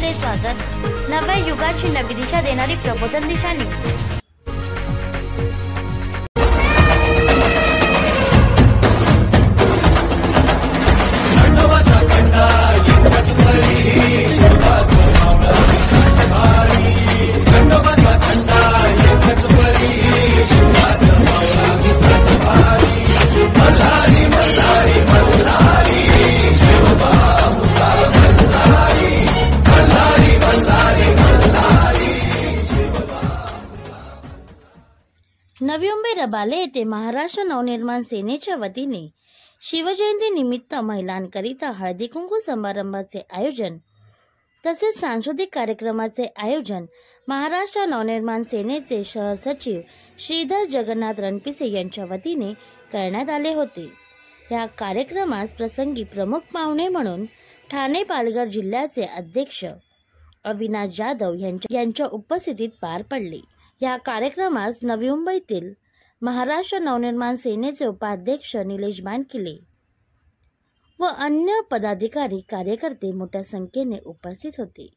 आपले स्वागत। नव्या युगाची नवी दिशा देणारी प्रबोधन दिशा न्यूज। नवी मुंबई रबाले येथे महाराष्ट्र नवनिर्माण सेनेच्या वतीने शिवजयंती निमित्त महिलांकरिता हळदी कुंकू समारंभाचे आयोजन तसेच सांस्कृतिक कार्यक्रमाचे आयोजन महाराष्ट्र नवनिर्माण सेनेचे शहर सचिव श्रीधर जगन्नाथ रणपिसे यांच्या वतीने करण्यात आले होते। या कार्यक्रमास प्रसंगी प्रमुख पाहुणे म्हणून ठाणे पालघर जिल्ह्याचे अध्यक्ष अविनाश जाधव यांच्या उपस्थितीत पार पडले। या कार्यक्रमास नवी मुंबईतील महाराष्ट्र नवनिर्माण सेनेचे उपाध्यक्ष निलेश बांडकिले व अन्य पदाधिकारी कार्यकर्ते मोठ्या संख्येने उपस्थित होते।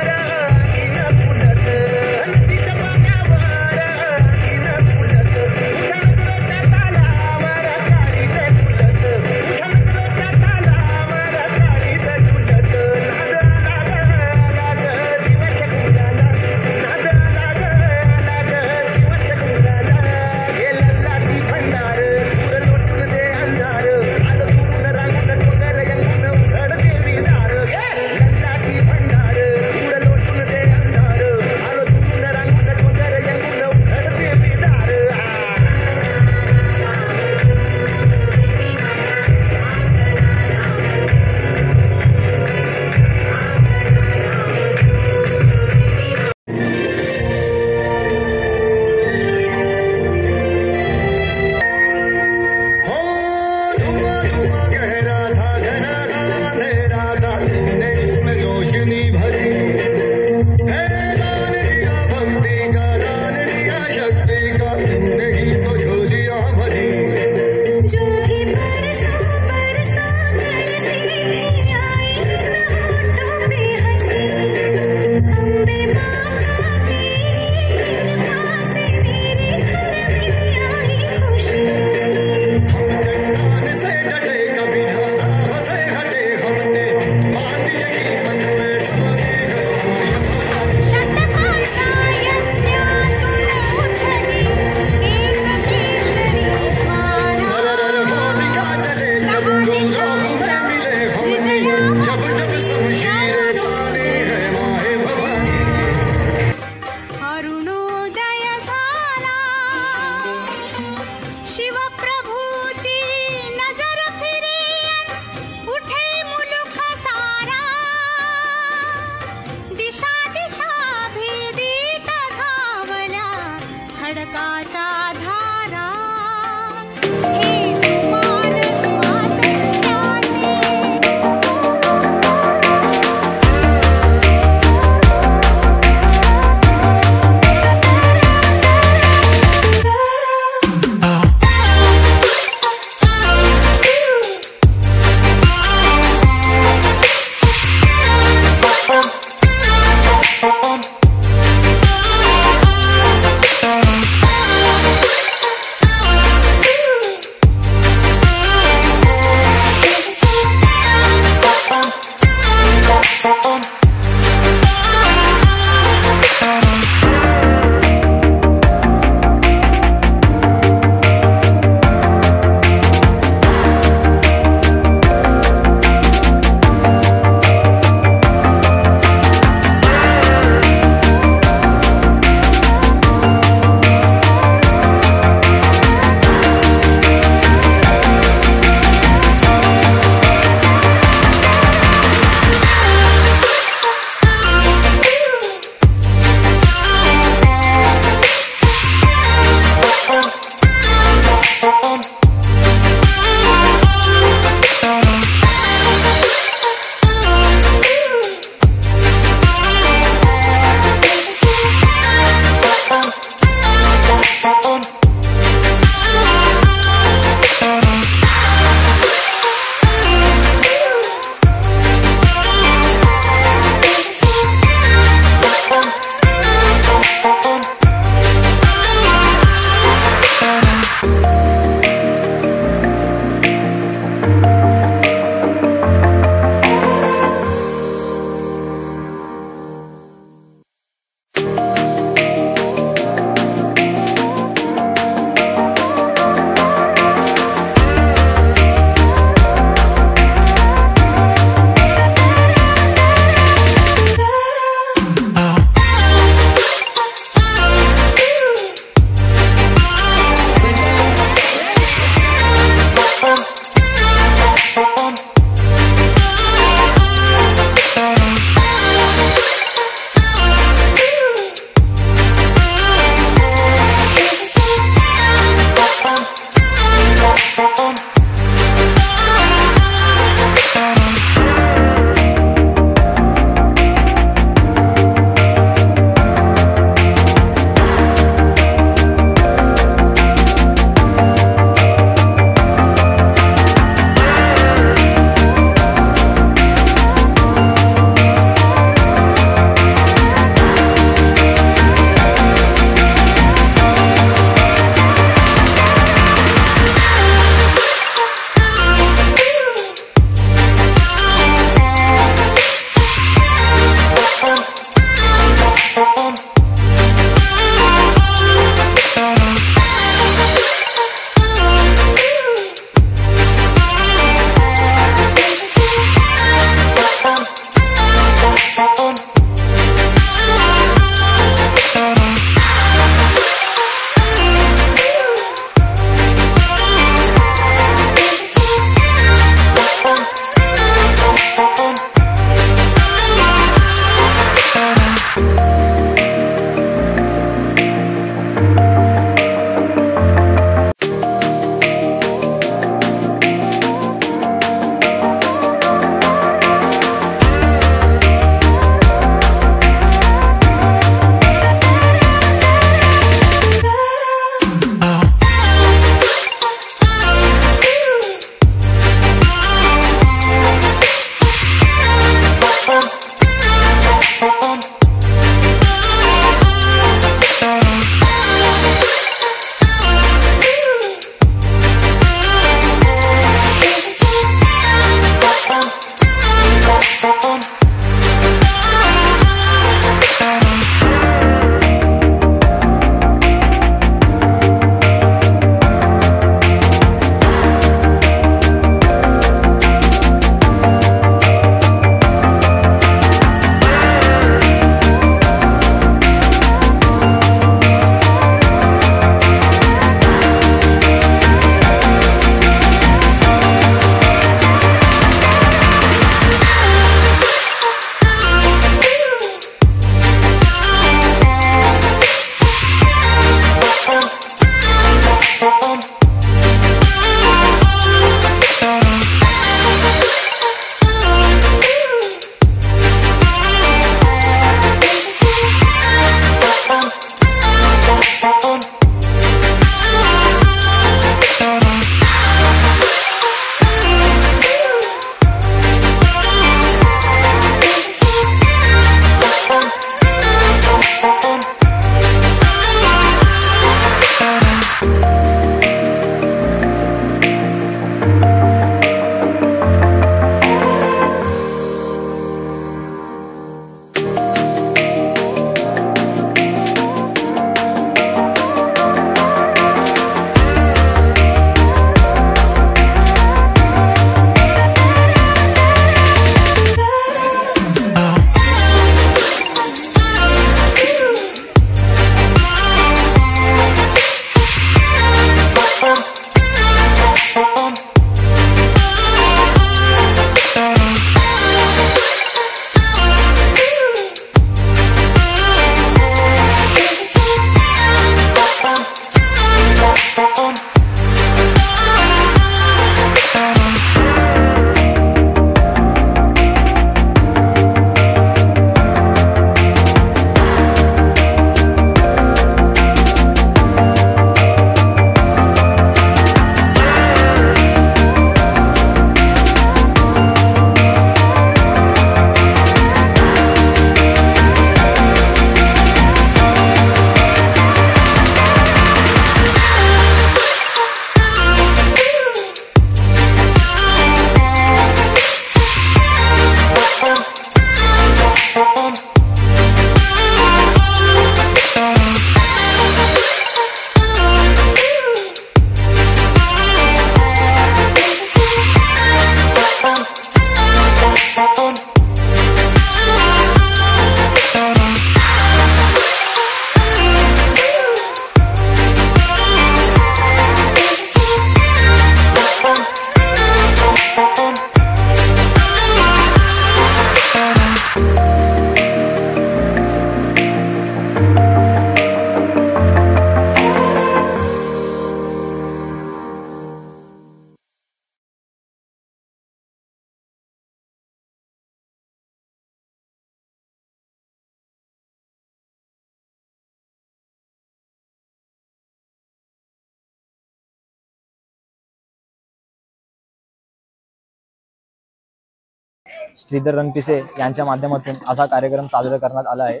श्रीधर रणपिसे यांच्या माध्यमातून असा कार्यक्रम साजरा करण्यात आला आहे।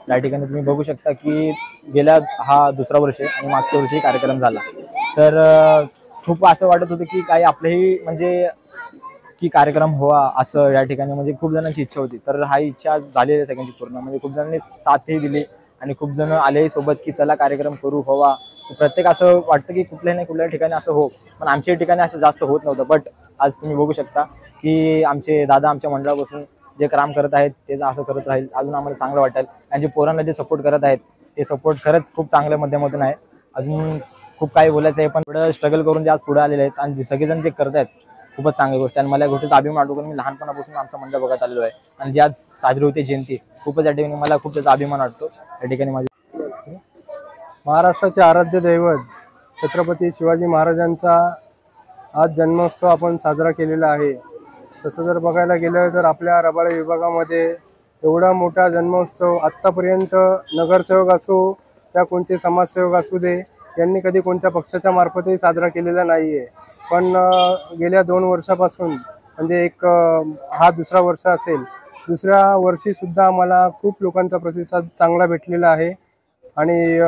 या ठिकाणी तुम्ही बघू शकता की गेल्या हा दुसरा वर्ष आणि मागच्या वर्षी कार्यक्रम झाला। तर खूप असं वाटत होतं की काही आपल्याही म्हणजे की कार्यक्रम व्हावा असं या ठिकाणी म्हणजे खूप जणांची इच्छा होती। तर हा इच्छा आज झालेली आहे सगळ्यांची पूर्ण, म्हणजे खूप जणांनी साथही दिली आणि खूप जण आले सोबत की चला कार्यक्रम करू व्हावा। प्रत्येक असं वाटतं की कुठल्याही नाही कुठल्या ठिकाणी असं हो, पण आमच्या ठिकाणी असं जास्त होत नव्हतं। बट आज तुम्ही बघू शकता की आमचे दादा आमच्या मंडळापासून जे काम करत आहेत तेच असं करत राहील, अजून आम्हाला चांगलं वाटेल। आणि जे पोरांना जे सपोर्ट करत आहेत ते सपोर्ट खरंच खूप चांगल्या माध्यमातून आहे। अजून खूप काही बोलायचं आहे, पण थोडं स्ट्रगल करून जे आज पुढे आलेले आहेत आणि जे सगळेजण जे करत आहेत खूपच चांगली गोष्ट आहे। आणि मला या गोष्टीचा अभिमान वाटतो, मी लहानपणापासून आमचा मंडळ बघत आलेलो आहे आणि जी आज साजरी होते जयंती, खूपच या ठिकाणी मला खूप त्याचा अभिमान वाटतो। या ठिकाणी माझे महाराष्ट्राचे आराध्य दैवत छत्रपती शिवाजी महाराजांचा आज जन्मोत्सव आपण साजरा केलेला आहे। तसं जर बघायला गेलं तर आपल्या रबाळे विभागामध्ये एवढा मोठा जन्मोत्सव आत्तापर्यंत नगरसेवक असो या कोणते समाजसेवक असू दे, यांनी कधी कोणत्या पक्षाच्या मार्फतही साजरा केलेला नाही आहे। पण गेल्या 2 वर्षापासून म्हणजे हा दुसरा वर्ष असेल, दुसऱ्या वर्षीसुद्धा मला खूप लोकांचा प्रतिसाद चांगला भेटलेला आहे। आणि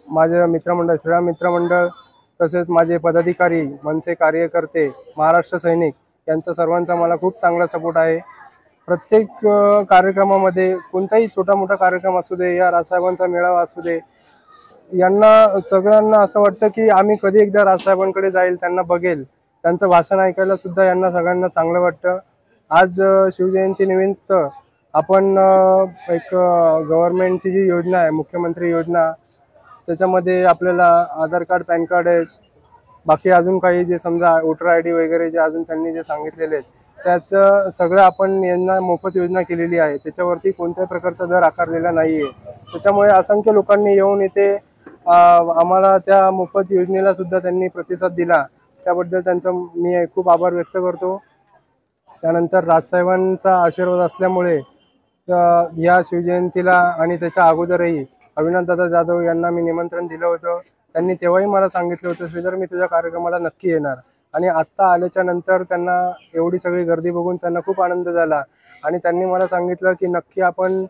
माझे मित्रमंडळ, श्रीराम मित्रमंडळ, तसेच माझे पदाधिकारी, मनसे कार्यकर्ते, महाराष्ट्र सैनिक यांचा सर्वांचा मला खूप चांगला सपोर्ट आहे। प्रत्येक कार्यक्रमामध्ये कोणताही छोटा मोठा कार्यक्रम असू दे या राजसाहेबांचा मेळावा असू दे, यांना सगळ्यांना असं वाटतं की आम्ही कधी एकदा राजसाहेबांकडे जाईल, त्यांना बघेल, त्यांचं भाषण ऐकायला सुद्धा यांना सगळ्यांना चांगलं वाटतं। आज शिवजयंतीनिमित्त आपण एक गव्हर्नमेंटची जी योजना आहे, मुख्यमंत्री योजना, त्याच्यामध्ये आपल्याला आधार कार्ड, पॅन कार्ड आहेत, बाकी अजून काही जे समजा वोटर ID वगैरे जे अजून त्यांनी जे सांगितलेले आहेत त्याचं सगळं आपण यांना मोफत योजना केलेली आहे। त्याच्यावरती कोणत्याही प्रकारचा दर आकारलेला नाही आहे। त्याच्यामुळे असंख्य लोकांनी येऊन इथे आम्हाला त्या मोफत योजनेला सुद्धा त्यांनी प्रतिसाद दिला, त्याबद्दल त्यांचा मी खूप आभार व्यक्त करतो। त्यानंतर राजसाहेबांचा आशीर्वाद असल्यामुळे या शिवजयंतीला आणि त्याच्या अगोदरही अविनाशदादा जाधव यांना मी निमंत्रण दिलं होतं। त्यांनी तेव्हाही मला सांगितलं होतं, श्रीधर मी तुझ्या कार्यक्रमाला नक्की येणार। आणि आत्ता आल्याच्या नंतर त्यांना एवढी सगळी गर्दी बघून त्यांना खूप आनंद झाला आणि त्यांनी मला सांगितलं की नक्की आपण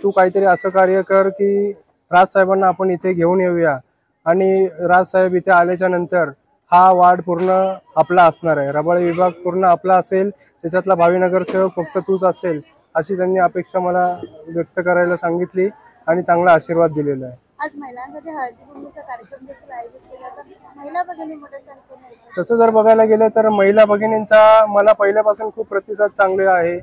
तू काहीतरी असं कार्य कर की राजसाहेबांना आपण इथे घेऊन येऊया। आणि राजसाहेब इथे आल्याच्या नंतर हा वार्ड पूर्ण आपला असणार आहे, रबाळे विभाग पूर्ण आपला असेल, त्याच्यातला भावी नगरसेवक फक्त तूच असेल, अशी त्यांनी अपेक्षा मला व्यक्त करायला सांगितली आणि चांगला आशीर्वाद दिलेला आहे। आज महिलांसाठी हळदी-कुंकूचा कार्यक्रम देखील आयोजित केला तर महिला भगिनी मोठ्या संख्येने, तसं जर बघायला गेलं तर महिला भगिनींचा मला पहिल्यापासून खूप प्रतिसाद चांगले आहे।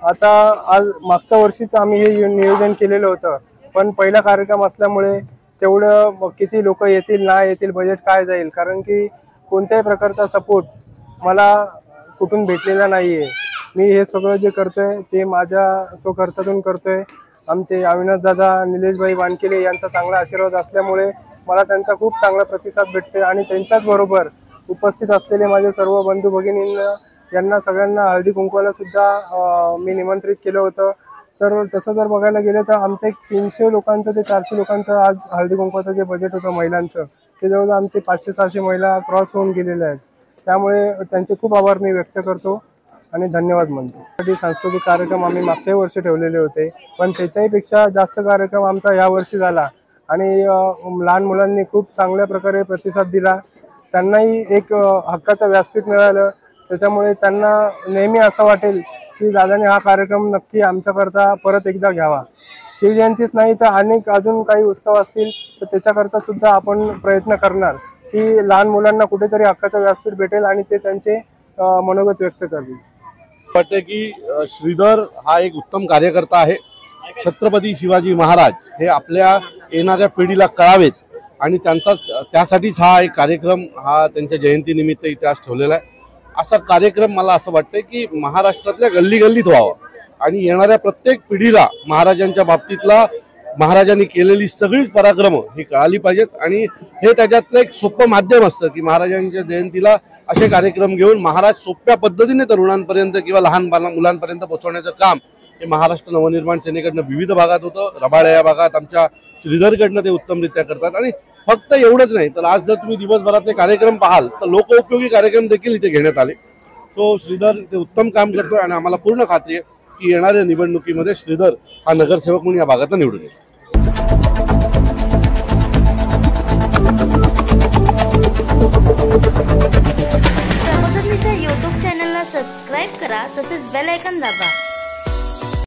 आता आज मागच्या वर्षीच आम्ही हे नियोजन केलेलं होतं, पण पहिला कार्यक्रम असल्यामुळे तेवढं किती लोक येतील नाही येतील, बजेट काय जाईल, कारण की कोणत्याही प्रकारचा सपोर्ट मला कुठून भेटलेला नाही आहे। मी हे सगळं जे करतोय ते माझ्या स्वखर्चातून करतोय। आमचे अविनाशदादा, निलेशभाई वानखेडे यांचा चांगला आशीर्वाद असल्यामुळे मला त्यांचा खूप चांगला प्रतिसाद भेटते। आणि त्यांच्याच बरोबर उपस्थित असलेले माझे सर्व बंधू भगिनींना यांना सगळ्यांना हळदी कुंकवाला सुद्धा मी निमंत्रित केलं होतं। तर तसं जर बघायला गेलं तर आमचं 300 लोकांचं ते 400 लोकांचं आज हळदी कुंकवाचं जे बजेट होतं महिलांचं, ते जवळजवळ आमचे 500-600 महिला क्रॉस होऊन गेलेल्या आहेत। त्यामुळे त्यांचे खूप आभार मी व्यक्त करतो आणि धन्यवाद म्हणतो। सांस्कृतिक कार्यक्रम आम्ही मागच्याही वर्षी ठेवलेले होते, पण त्याच्याही पेक्षा जास्त कार्यक्रम आमचा यावर्षी झाला आणि लहान मुलांनी खूप चांगल्या प्रकारे प्रतिसाद दिला। त्यांनाही एक हक्काचं व्यासपीठ मिळालं, त्याच्यामुळे त्यांना नेहमी असं वाटेल की दादाने हा कार्यक्रम नक्की आमच्याकरता परत एकदा घ्यावा। शिवजयंतीच नाही तर अनेक अजून काही उत्सव असतील तर त्याच्याकरता सुद्धा आपण प्रयत्न करणार की लहान मुलांना कुठेतरी हक्काचं व्यासपीठ भेटेल आणि ते त्यांचे मनोगत व्यक्त करतील। वाटते की श्रीधर हा एक उत्तम कार्यकर्ता आहे। छत्रपती शिवाजी महाराज हे आपल्या येणाऱ्या पिढीला कळावेत आणि त्यासाठीच हा एक कार्यक्रम हा त्यांच्या जयंतीनिमित्त इथे आज ठेवलेला आहे। असा कार्यक्रम मला असं वाटतं की महाराष्ट्रातल्या गल्ली गल्लीत व्हावा आणि येणाऱ्या प्रत्येक पिढीला महाराजांच्या बाबतीतला महाराजांनी केलेली सगळीच पराक्रम ही कळाली पाहिजेत। आणि हे त्याच्यातलं एक सोपं माध्यम असतं की महाराजांच्या जयंतीला असे कार्यक्रम घेऊन महाराज सोप्या पद्धतीने तरुणांपर्यंत किंवा लहान मुलांपर्यंत पोहोचवण्याचं काम हे महाराष्ट्र नवनिर्माण सेनेकडनं विविध भागात होतं। रबाळे या भागात आमच्या श्रीधरकडनं ते उत्तमरित्या करतात। आणि फक्त एवढंच नाही तर आज जर तुम्ही दिवसभरातले कार्यक्रम पाहाल तर लोकोपयोगी कार्यक्रम देखील इथे घेण्यात आले। सो श्रीधर ते उत्तम काम करतोय आणि आम्हाला पूर्ण खात्री आहे की येणाऱ्या निवडणुकीमध्ये श्रीधर हा नगरसेवक म्हणून या भागातून निवडून येईल. प्रबोधिनीच्या YouTube चॅनलला सबस्क्राईब करा, तसेच बेल आयकॉन दाबा.